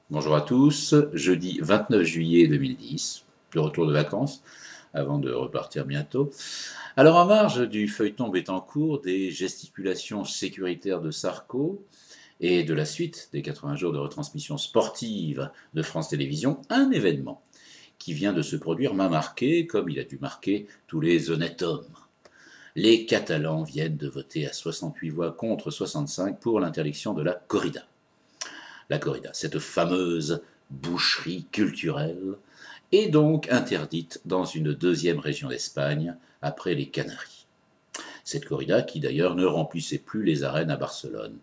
Bonjour à tous, jeudi 29 juillet 2010, de retour de vacances, avant de repartir bientôt. Alors en marge du feuilleton Bettencourt, des gesticulations sécuritaires de Sarko et de la suite des 80 jours de retransmission sportive de France Télévisions, un événement qui vient de se produire m'a marqué, comme il a dû marquer tous les honnêtes hommes. Les Catalans viennent de voter à 68 voix contre 65 pour l'interdiction de la corrida. La corrida, cette fameuse boucherie culturelle, est donc interdite dans une deuxième région d'Espagne, après les Canaries. Cette corrida qui d'ailleurs ne remplissait plus les arènes à Barcelone,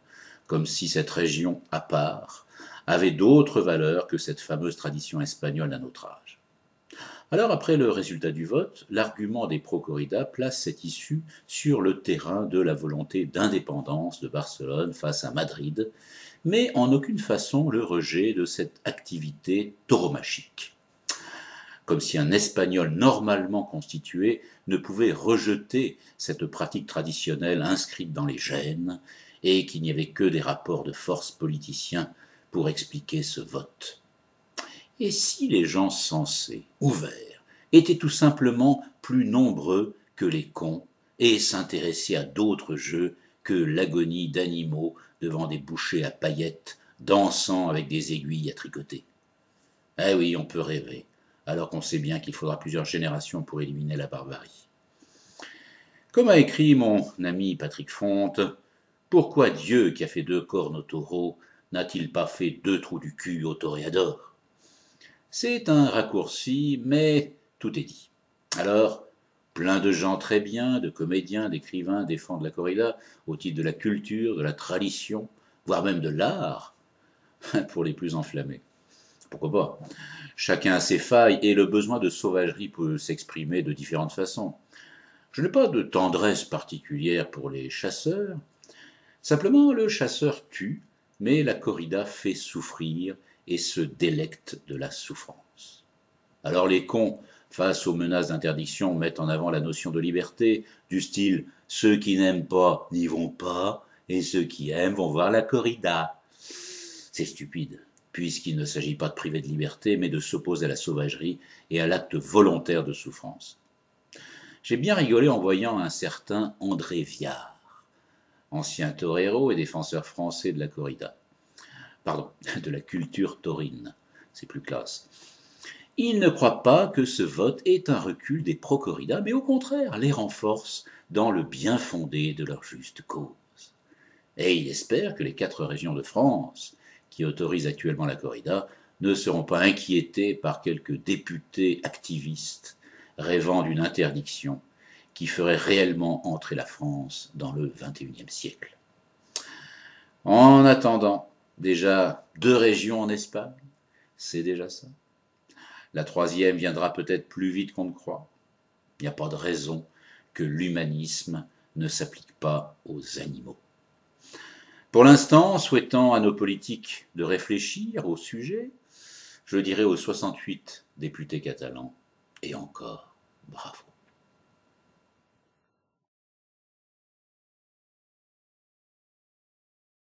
comme si cette région à part avait d'autres valeurs que cette fameuse tradition espagnole à notre âge. Alors après le résultat du vote, l'argument des pro-corrida place cette issue sur le terrain de la volonté d'indépendance de Barcelone face à Madrid, mais en aucune façon le rejet de cette activité tauromachique. Comme si un Espagnol normalement constitué ne pouvait rejeter cette pratique traditionnelle inscrite dans les gènes, et qu'il n'y avait que des rapports de force politiciens pour expliquer ce vote. Et si les gens sensés, ouverts, étaient tout simplement plus nombreux que les cons et s'intéressaient à d'autres jeux que l'agonie d'animaux devant des bouchers à paillettes, dansant avec des aiguilles à tricoter? Eh oui, on peut rêver, alors qu'on sait bien qu'il faudra plusieurs générations pour éliminer la barbarie. Comme a écrit mon ami Patrick Fonte, pourquoi Dieu, qui a fait 2 cornes au taureau, n'a-t-il pas fait 2 trous du cul au toréador? C'est un raccourci, mais tout est dit. Alors, plein de gens très bien, de comédiens, d'écrivains défendent la corrida au titre de la culture, de la tradition, voire même de l'art, pour les plus enflammés. Pourquoi pas? Chacun a ses failles et le besoin de sauvagerie peut s'exprimer de différentes façons. Je n'ai pas de tendresse particulière pour les chasseurs. Simplement, le chasseur tue, mais la corrida fait souffrir et se délecte de la souffrance. Alors les cons, face aux menaces d'interdiction, mettent en avant la notion de liberté, du style « ceux qui n'aiment pas n'y vont pas, et ceux qui aiment vont voir la corrida ». C'est stupide, puisqu'il ne s'agit pas de priver de liberté, mais de s'opposer à la sauvagerie et à l'acte volontaire de souffrance. J'ai bien rigolé en voyant un certain André Viard, ancien torero et défenseur français de la corrida. Pardon, de la culture taurine, c'est plus classe. Il ne croit pas que ce vote est un recul des pro-corrida, mais au contraire les renforce dans le bien fondé de leur juste cause. Et il espère que les 4 régions de France, qui autorisent actuellement la corrida, ne seront pas inquiétées par quelques députés activistes rêvant d'une interdiction qui ferait réellement entrer la France dans le XXIe siècle. En attendant, déjà 2 régions en Espagne, c'est déjà ça. La 3e viendra peut-être plus vite qu'on ne croit. Il n'y a pas de raison que l'humanisme ne s'applique pas aux animaux. Pour l'instant, souhaitant à nos politiques de réfléchir au sujet, je dirais aux 68 députés catalans, et encore, bravo.